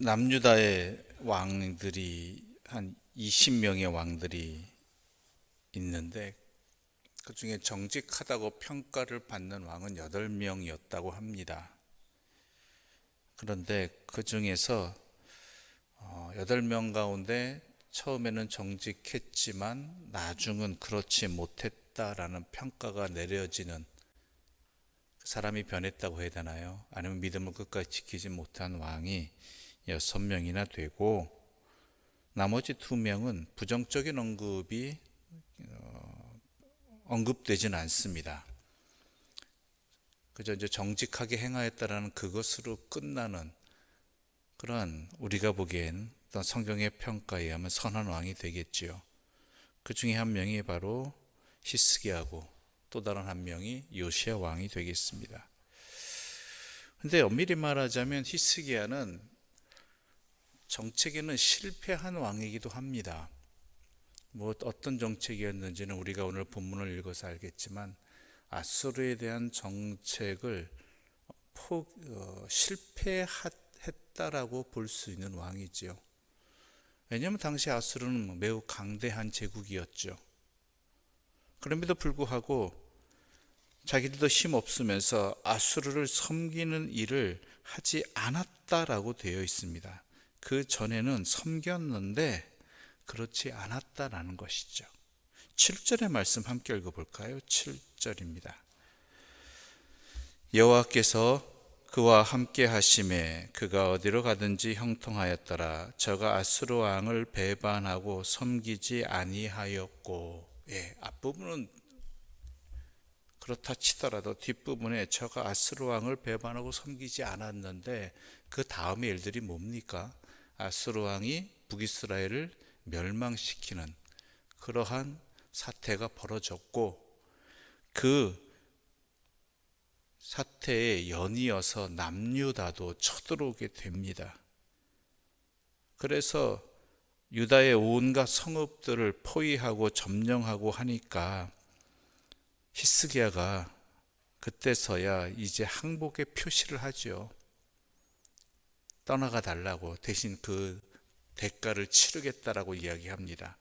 남유다의 왕들이 한 20명의 왕들이 있는데 그 중에 정직하다고 평가를 받는 왕은 8명이었다고 합니다. 그런데 그 중에서 8명 가운데 처음에는 정직했지만 나중은 그렇지 못했다라는 평가가 내려지는, 사람이 변했다고 해야 되나요? 아니면 믿음을 끝까지 지키지 못한 왕이 6명이나 되고, 나머지 2명은 부정적인 언급되지는 않습니다. 그저 이제 정직하게 행하였다라는 그것으로 끝나는 그러한, 우리가 보기엔 어떤 성경의 평가에 의하면 선한 왕이 되겠지요. 그 중에 한 명이 바로 히스기야고, 또 다른 한 명이 요시야 왕이 되겠습니다. 근데 엄밀히 말하자면 히스기야는 정책에는 실패한 왕이기도 합니다. 어떤 정책이었는지는 우리가 오늘 본문을 읽어서 알겠지만, 아수르에 대한 정책을 실패했다라고 볼 수 있는 왕이지요. 왜냐하면 당시 아수르는 매우 강대한 제국이었죠. 그럼에도 불구하고 자기들도 힘 없으면서 아수르를 섬기는 일을 하지 않았다라고 되어 있습니다. 그 전에는 섬겼는데 그렇지 않았다라는 것이죠. 7절의 말씀 함께 읽어볼까요? 7절입니다. 여호와께서 그와 함께 하심에 그가 어디로 가든지 형통하였더라. 저가 아수르 왕을 배반하고 섬기지 아니하였고, 앞부분은 그렇다 치더라도 뒷부분에 저가 아수르 왕을 배반하고 섬기지 않았는데, 그 다음의 일들이 뭡니까? 아수르 왕이 북이스라엘을 멸망시키는 그러한 사태가 벌어졌고, 그 사태에 연이어서 남유다도 쳐들어오게 됩니다. 그래서 유다의 온갖 성읍들을 포위하고 점령하고 하니까 히스기야가 그때서야 이제 항복의 표시를 하죠. 떠나가 달라고, 대신 그 대가를 치르겠다라고 이야기합니다.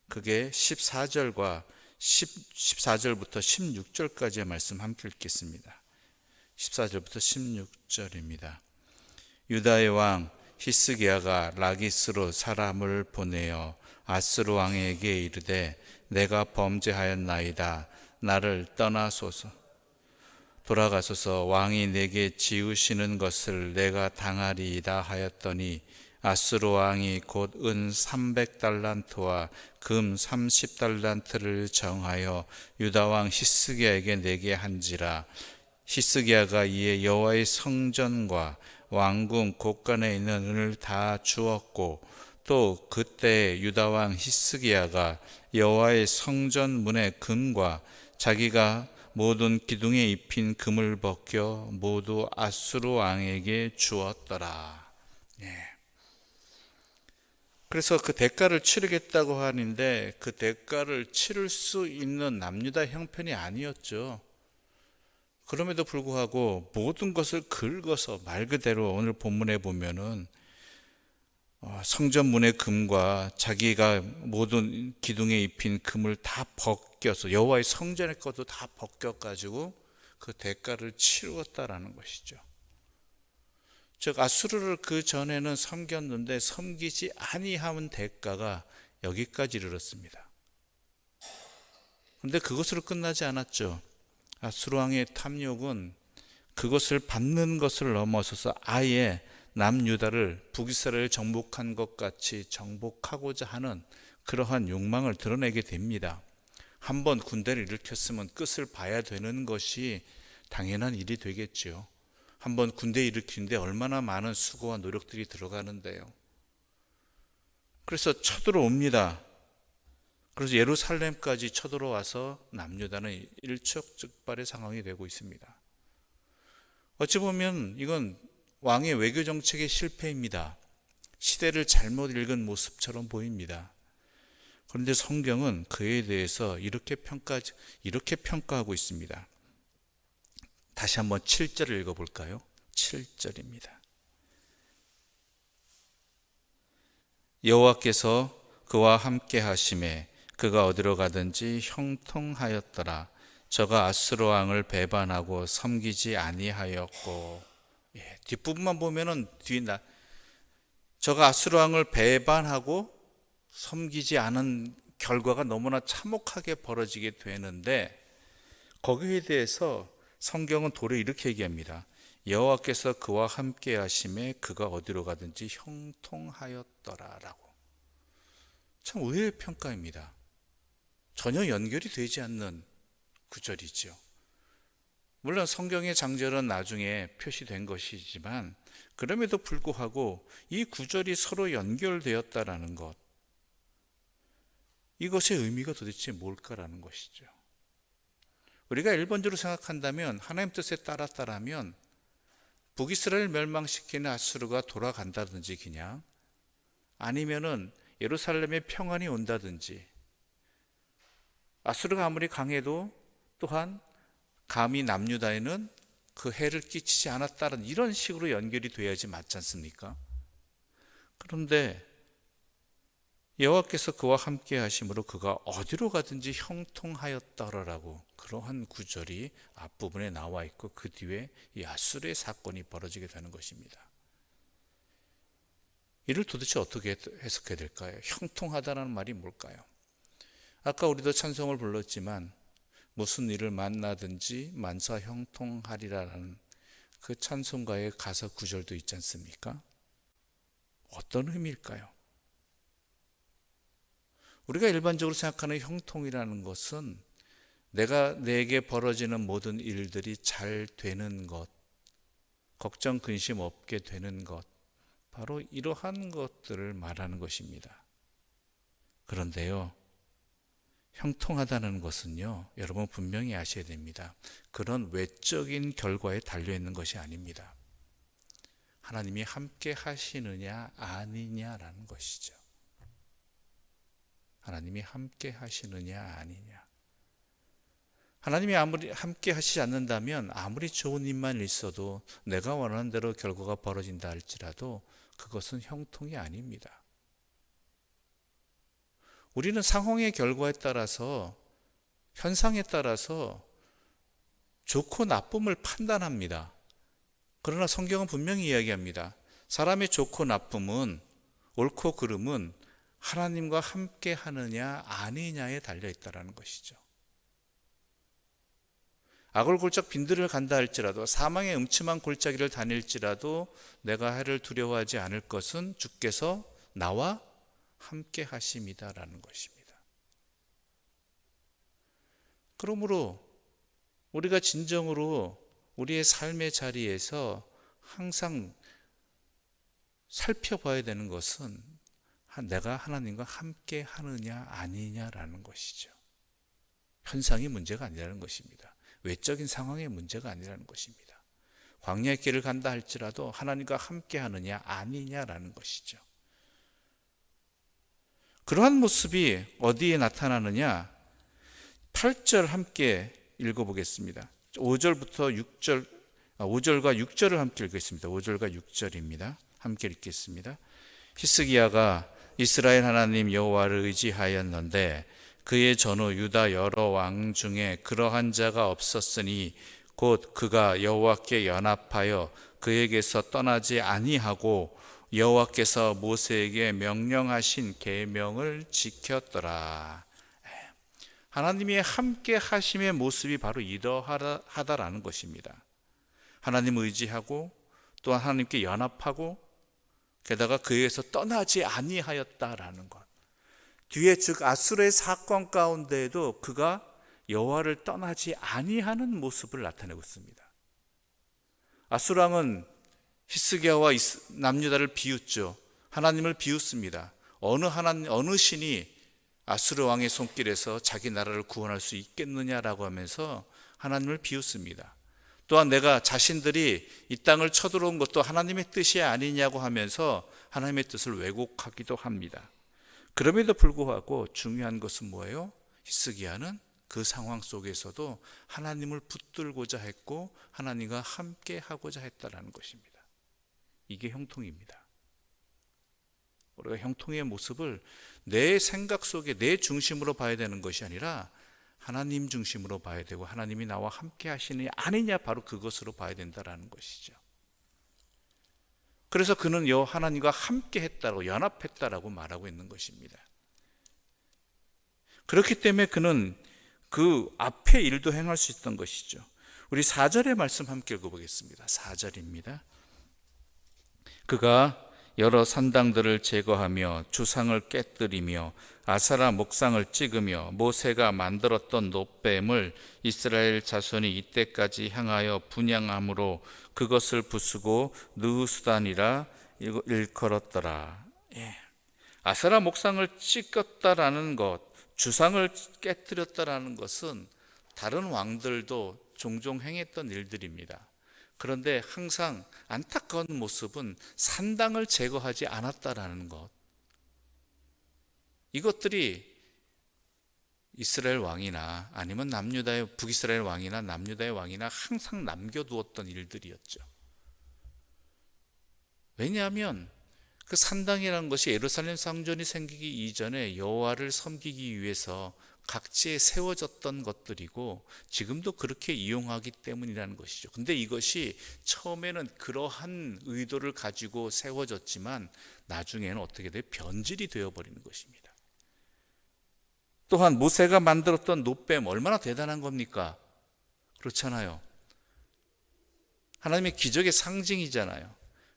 그게 14절과 14절부터 16절까지의 말씀 함께 읽겠습니다. 14절부터 16절입니다. 유다의 왕 히스기야가 라기스로 사람을 보내어 아스루 왕에게 이르되, 내가 범죄하였나이다. 나를 떠나소서. 돌아가소서. 왕이 내게 지으시는 것을 내가 당하리이다 하였더니, 아스루 왕이 곧 은 300달란트와 금 30달란트를 정하여 유다 왕 히스기야에게 내게 한지라. 히스기야가 이에 여호와의 성전과 왕궁 곳간에 있는 은을 다 주었고, 또 그때 유다 왕 히스기야가 여호와의 성전 문의 금과 자기가 모든 기둥에 입힌 금을 벗겨 모두 아수르 왕에게 주었더라. 그래서 그 대가를 치르겠다고 하는데, 그 대가를 치를 수 있는 남유다 형편이 아니었죠. 그럼에도 불구하고 모든 것을 긁어서, 말 그대로 오늘 본문에 보면은 성전 문의 금과 자기가 모든 기둥에 입힌 금을 다 벗겨서, 여호와의 성전의 것도 다 벗겨가지고 그 대가를 치루었다라는 것이죠. 즉 아수르를 그 전에는 섬겼는데 섬기지 아니함은 대가가 여기까지 이르렀습니다. 그런데 그것으로 끝나지 않았죠. 아수르 왕의 탐욕은 그것을 받는 것을 넘어서서 아예 남유다를 북이스라엘을 정복한 것 같이 정복하고자 하는 그러한 욕망을 드러내게 됩니다. 한번 군대를 일으켰으면 끝을 봐야 되는 것이 당연한 일이 되겠지요. 한번 군대 일으키는데 얼마나 많은 수고와 노력들이 들어가는데요. 그래서 쳐들어옵니다. 그래서 예루살렘까지 쳐들어와서 남유다는 일촉즉발의 상황이 되고 있습니다. 어찌 보면 이건 왕의 외교 정책의 실패입니다. 시대를 잘못 읽은 모습처럼 보입니다. 그런데 성경은 그에 대해서 이렇게 평가하고 있습니다. 다시 한번 7절을 읽어볼까요? 7절입니다. 여호와께서 그와 함께 하심에 그가 어디로 가든지 형통하였더라. 저가 아수르 왕을 배반하고 섬기지 아니하였고. 뒷부분만 보면은 저가 아수르 왕을 배반하고 섬기지 않은 결과가 너무나 참혹하게 벌어지게 되는데, 거기에 대해서 성경은 도리어 이렇게 얘기합니다. 여호와께서 그와 함께 하심에 그가 어디로 가든지 형통하였더라라고. 참 의외의 평가입니다. 전혀 연결이 되지 않는 구절이죠. 물론 성경의 장절은 나중에 표시된 것이지만 그럼에도 불구하고 이 구절이 서로 연결되었다라는 것, 이것의 의미가 도대체 뭘까라는 것이죠. 우리가 일반적으로 생각한다면, 하나님 뜻에 따랐다라면 북이스라엘 멸망시키는 아수르가 돌아간다든지, 그냥 아니면은 예루살렘에 평안이 온다든지, 아수르가 아무리 강해도 또한 감히 남유다에는 그 해를 끼치지 않았다는, 이런 식으로 연결이 돼야지 맞지 않습니까? 그런데 여호와께서 그와 함께 하심으로 그가 어디로 가든지 형통하였더라라고, 그러한 구절이 앞부분에 나와 있고 그 뒤에 이 아수르의 사건이 벌어지게 되는 것입니다. 이를 도대체 어떻게 해석해야 될까요? 형통하다는 말이 뭘까요? 아까 우리도 찬송을 불렀지만 무슨 일을 만나든지 만사 형통하리라는 그 찬송가의 가사 구절도 있지 않습니까? 어떤 의미일까요? 우리가 일반적으로 생각하는 형통이라는 것은 내게 벌어지는 모든 일들이 잘 되는 것, 걱정 근심 없게 되는 것, 바로 이러한 것들을 말하는 것입니다. 그런데요, 형통하다는 것은요, 여러분 분명히 아셔야 됩니다. 그런 외적인 결과에 달려있는 것이 아닙니다. 하나님이 함께 하시느냐 아니냐라는 것이죠. 하나님이 함께 하시느냐 아니냐. 하나님이 아무리 함께 하시지 않는다면 아무리 좋은 일만 있어도 내가 원하는 대로 결과가 벌어진다 할지라도 그것은 형통이 아닙니다. 우리는 상황의 결과에 따라서, 현상에 따라서 좋고 나쁨을 판단합니다. 그러나 성경은 분명히 이야기합니다. 사람의 좋고 나쁨은, 옳고 그름은 하나님과 함께 하느냐 아니냐에 달려있다는 것이죠. 악을 골짝 빈들을 간다 할지라도, 사망의 음침한 골짜기를 다닐지라도 내가 해를 두려워하지 않을 것은 주께서 나와 함께 하심이다라는 것입니다. 그러므로 우리가 진정으로 우리의 삶의 자리에서 항상 살펴봐야 되는 것은 내가 하나님과 함께 하느냐 아니냐라는 것이죠. 현상이 문제가 아니라는 것입니다. 외적인 상황의 문제가 아니라는 것입니다. 광야의 길을 간다 할지라도 하나님과 함께 하느냐 아니냐라는 것이죠. 그러한 모습이 어디에 나타나느냐? 8절 함께 읽어보겠습니다. 5절과 6절을 함께 읽겠습니다. 5절과 6절입니다. 함께 읽겠습니다. 히스기야가 이스라엘 하나님 여호와를 의지하였는데 그의 전후 유다 여러 왕 중에 그러한 자가 없었으니 곧 그가 여호와께 연합하여 그에게서 떠나지 아니하고 여호와께서 모세에게 명령하신 계명을 지켰더라. 하나님이 함께 하심의 모습이 바로 이러하다라는 것입니다. 하나님 의지하고 또한 하나님께 연합하고 게다가 그에게서 떠나지 아니하였다라는 것. 뒤에 즉 아수르의 사건 가운데에도 그가 여호와를 떠나지 아니하는 모습을 나타내고 있습니다. 아수르 왕은 히스기야와 남유다를 비웃죠. 하나님을 비웃습니다. 어느 신이 아수르 왕의 손길에서 자기 나라를 구원할 수 있겠느냐라고 하면서 하나님을 비웃습니다. 또한 내가 자신들이 이 땅을 쳐들어온 것도 하나님의 뜻이 아니냐고 하면서 하나님의 뜻을 왜곡하기도 합니다. 그럼에도 불구하고 중요한 것은 뭐예요? 히스기야는 그 상황 속에서도 하나님을 붙들고자 했고 하나님과 함께 하고자 했다라는 것입니다. 이게 형통입니다. 우리가 형통의 모습을 내 생각 속에 내 중심으로 봐야 되는 것이 아니라 하나님 중심으로 봐야 되고, 하나님이 나와 함께 하시느냐 아니냐, 바로 그것으로 봐야 된다라는 것이죠. 그래서 그는 하나님과 함께 했다고, 연합했다라고 말하고 있는 것입니다. 그렇기 때문에 그는 그 앞의 일도 행할 수 있던 것이죠. 우리 4절의 말씀 함께 읽어보겠습니다. 4절입니다. 그가 여러 산당들을 제거하며 주상을 깨뜨리며 아세라 목상을 찍으며 모세가 만들었던 놋뱀을 이스라엘 자손이 이때까지 향하여 분향함으로 그것을 부수고 느수단이라 일컬었더라. 아세라 목상을 찍었다라는 것, 주상을 깨뜨렸다라는 것은 다른 왕들도 종종 행했던 일들입니다. 그런데 항상 안타까운 모습은 산당을 제거하지 않았다라는 것. 이것들이 이스라엘 왕이나 아니면 남유다의 북이스라엘 왕이나 남유다의 왕이나 항상 남겨두었던 일들이었죠. 왜냐하면 그 산당이라는 것이 예루살렘 성전이 생기기 이전에 여호와를 섬기기 위해서 각지에 세워졌던 것들이고 지금도 그렇게 이용하기 때문이라는 것이죠. 근데 이것이 처음에는 그러한 의도를 가지고 세워졌지만 나중에는 어떻게 돼요? 변질이 되어버리는 것입니다. 또한 모세가 만들었던 놋뱀, 얼마나 대단한 겁니까? 그렇잖아요. 하나님의 기적의 상징이잖아요.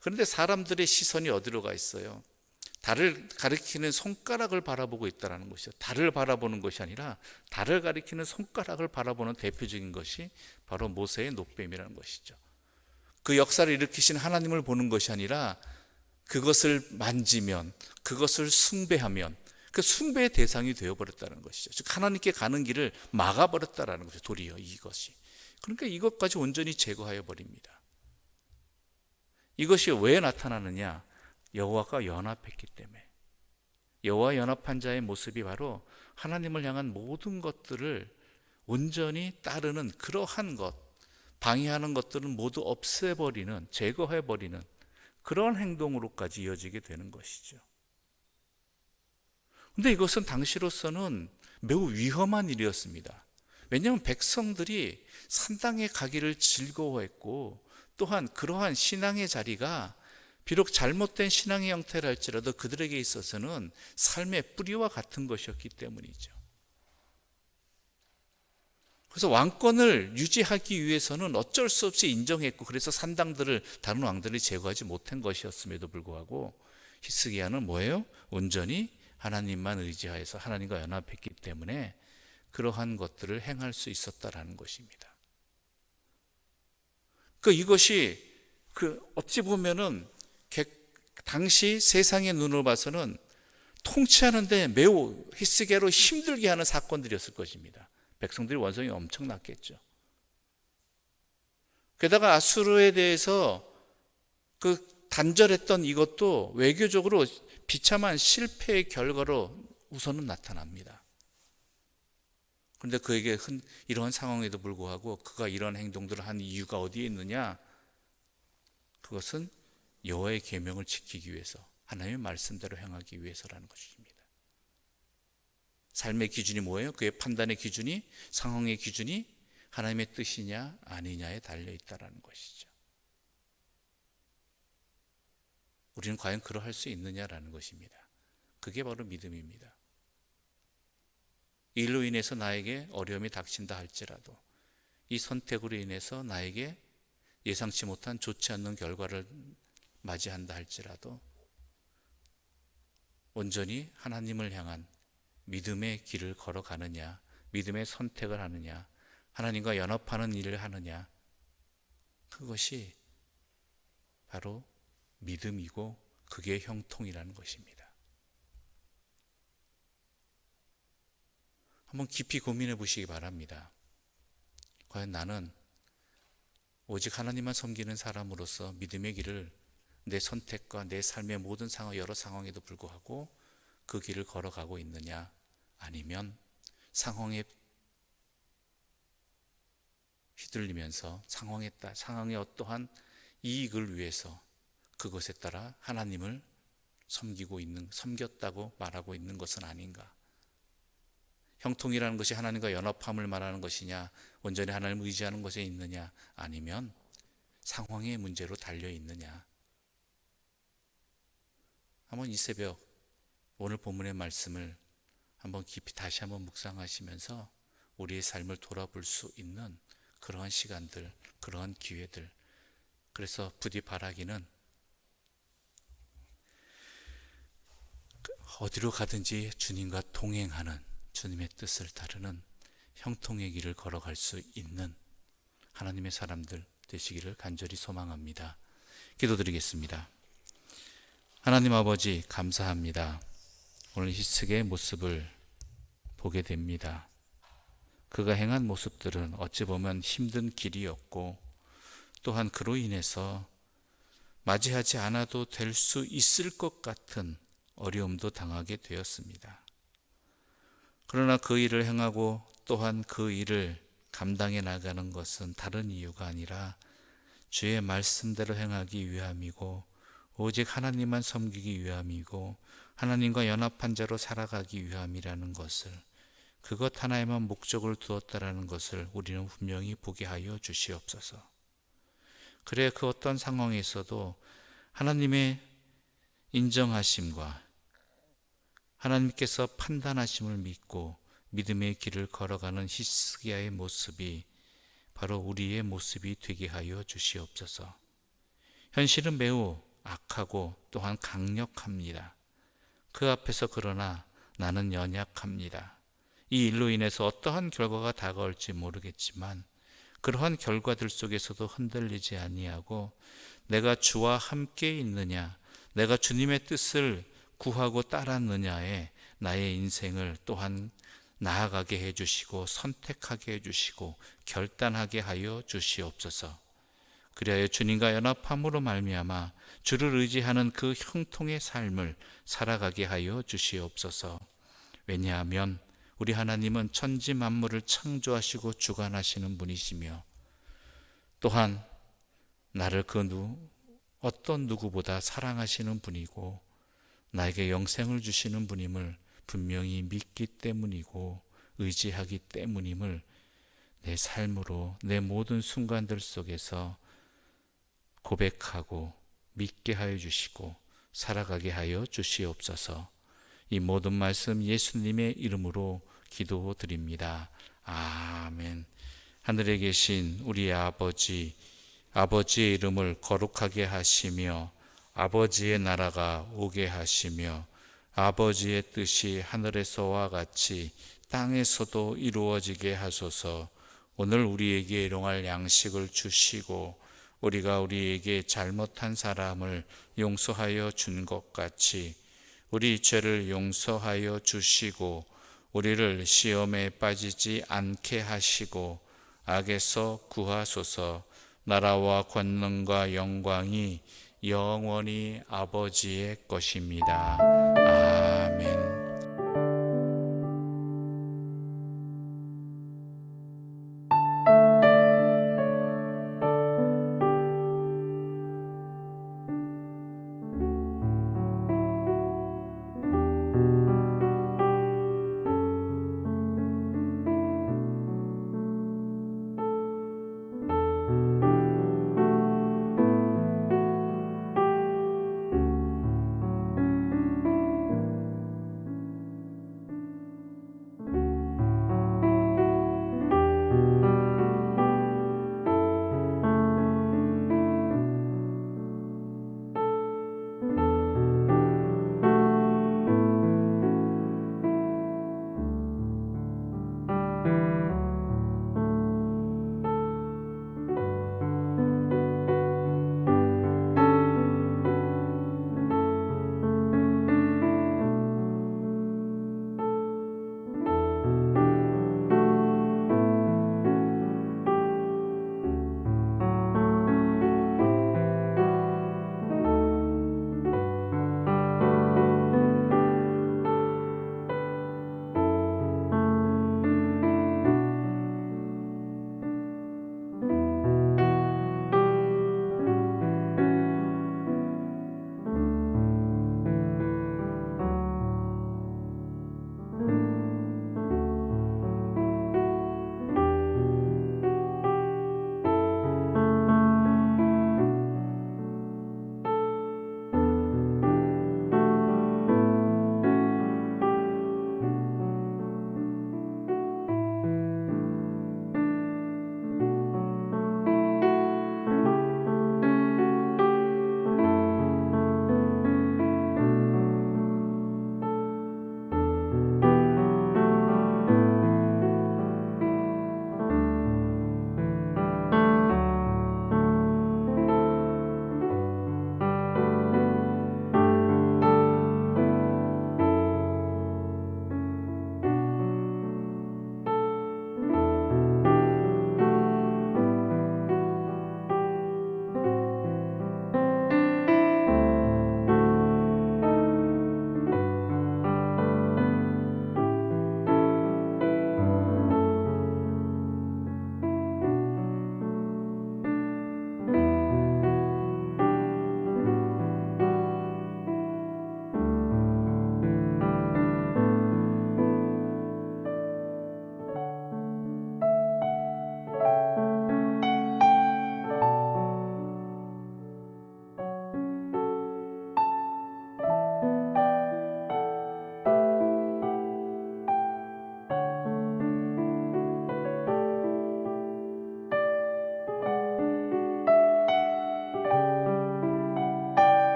그런데 사람들의 시선이 어디로 가 있어요? 달을 가리키는 손가락을 바라보고 있다는 것이죠. 달을 바라보는 것이 아니라 달을 가리키는 손가락을 바라보는 대표적인 것이 바로 모세의 놋뱀이라는 것이죠. 그 역사를 일으키신 하나님을 보는 것이 아니라 그것을 만지면, 그것을 숭배하면 그 숭배의 대상이 되어버렸다는 것이죠. 즉 하나님께 가는 길을 막아버렸다는 것이죠. 도리어 이것이. 그러니까 이것까지 온전히 제거하여 버립니다. 이것이 왜 나타나느냐? 여호와가 연합했기 때문에. 여호와 연합한 자의 모습이 바로 하나님을 향한 모든 것들을 온전히 따르는 그러한 것, 방해하는 것들은 모두 없애버리는, 제거해버리는 그런 행동으로까지 이어지게 되는 것이죠. 근데 이것은 당시로서는 매우 위험한 일이었습니다. 왜냐하면 백성들이 산당에 가기를 즐거워했고, 또한 그러한 신앙의 자리가 비록 잘못된 신앙의 형태라 할지라도 그들에게 있어서는 삶의 뿌리와 같은 것이었기 때문이죠. 그래서 왕권을 유지하기 위해서는 어쩔 수 없이 인정했고, 그래서 산당들을 다른 왕들이 제거하지 못한 것이었음에도 불구하고 히스기야는 뭐예요? 온전히 하나님만 의지하여서 하나님과 연합했기 때문에 그러한 것들을 행할 수 있었다라는 것입니다. 이것이 어찌 보면은 당시 세상의 눈으로 봐서는 통치하는데 매우 히스기야로 힘들게 하는 사건들이었을 것입니다. 백성들이 원성이 엄청났겠죠. 게다가 아수르에 대해서 단절했던 이것도 외교적으로 비참한 실패의 결과로 우선은 나타납니다. 그런데 그에게 이러한 상황에도 불구하고 그가 이런 행동들을 한 이유가 어디에 있느냐? 그것은 여호와의 계명을 지키기 위해서, 하나님의 말씀대로 행하기 위해서라는 것입니다. 삶의 기준이 뭐예요? 그의 판단의 기준이, 상황의 기준이 하나님의 뜻이냐 아니냐에 달려 있다는 것이죠. 우리는 과연 그러할 수 있느냐라는 것입니다. 그게 바로 믿음입니다. 이 일로 인해서 나에게 어려움이 닥친다 할지라도, 이 선택으로 인해서 나에게 예상치 못한 좋지 않는 결과를 맞이한다 할지라도 온전히 하나님을 향한 믿음의 길을 걸어가느냐, 믿음의 선택을 하느냐, 하나님과 연합하는 일을 하느냐, 그것이 바로 믿음이고 그게 형통이라는 것입니다. 한번 깊이 고민해 보시기 바랍니다. 과연 나는 오직 하나님만 섬기는 사람으로서 믿음의 길을, 내 선택과 내 삶의 모든 상황, 여러 상황에도 불구하고 그 길을 걸어가고 있느냐, 아니면 상황에 휘둘리면서 상황의 어떠한 이익을 위해서 그것에 따라 하나님을 섬겼다고 말하고 있는 것은 아닌가? 형통이라는 것이 하나님과 연합함을 말하는 것이냐, 온전히 하나님을 의지하는 것에 있느냐, 아니면 상황의 문제로 달려 있느냐? 한번 이 새벽 오늘 본문의 말씀을 한번 깊이 다시 한번 묵상하시면서 우리의 삶을 돌아볼 수 있는 그러한 시간들, 그러한 기회들. 그래서 부디 바라기는 어디로 가든지 주님과 동행하는, 주님의 뜻을 따르는 형통의 길을 걸어갈 수 있는 하나님의 사람들 되시기를 간절히 소망합니다. 기도드리겠습니다. 하나님 아버지, 감사합니다. 오늘 히스기야의 모습을 보게 됩니다. 그가 행한 모습들은 어찌 보면 힘든 길이었고, 또한 그로 인해서 맞이하지 않아도 될 수 있을 것 같은 어려움도 당하게 되었습니다. 그러나 그 일을 행하고 또한 그 일을 감당해 나가는 것은 다른 이유가 아니라 주의 말씀대로 행하기 위함이고, 오직 하나님만 섬기기 위함이고, 하나님과 연합한 자로 살아가기 위함이라는 것을, 그것 하나에만 목적을 두었다라는 것을 우리는 분명히 보게 하여 주시옵소서. 그래 그 어떤 상황에서도 하나님의 인정하심과 하나님께서 판단하심을 믿고 믿음의 길을 걸어가는 히스기야의 모습이 바로 우리의 모습이 되게 하여 주시옵소서. 현실은 매우 악하고 또한 강력합니다. 그 앞에서 그러나 나는 연약합니다. 이 일로 인해서 어떠한 결과가 다가올지 모르겠지만 그러한 결과들 속에서도 흔들리지 아니하고 내가 주와 함께 있느냐, 내가 주님의 뜻을 구하고 따랐느냐에 나의 인생을 또한 나아가게 해주시고 선택하게 해주시고 결단하게 하여 주시옵소서. 그리하여 주님과 연합함으로 말미암아 주를 의지하는 그 형통의 삶을 살아가게 하여 주시옵소서. 왜냐하면 우리 하나님은 천지 만물을 창조하시고 주관하시는 분이시며 또한 나를 어떤 누구보다 사랑하시는 분이고 나에게 영생을 주시는 분임을 분명히 믿기 때문이고 의지하기 때문임을 내 삶으로 내 모든 순간들 속에서 고백하고 믿게 하여 주시고 살아가게 하여 주시옵소서. 이 모든 말씀 예수님의 이름으로 기도드립니다. 아멘. 하늘에 계신 우리 아버지, 아버지의 이름을 거룩하게 하시며 아버지의 나라가 오게 하시며 아버지의 뜻이 하늘에서와 같이 땅에서도 이루어지게 하소서. 오늘 우리에게 일용할 양식을 주시고 우리가 우리에게 잘못한 사람을 용서하여 준 것 같이 우리 죄를 용서하여 주시고 우리를 시험에 빠지지 않게 하시고 악에서 구하소서. 나라와 권능과 영광이 영원히 아버지의 것입니다.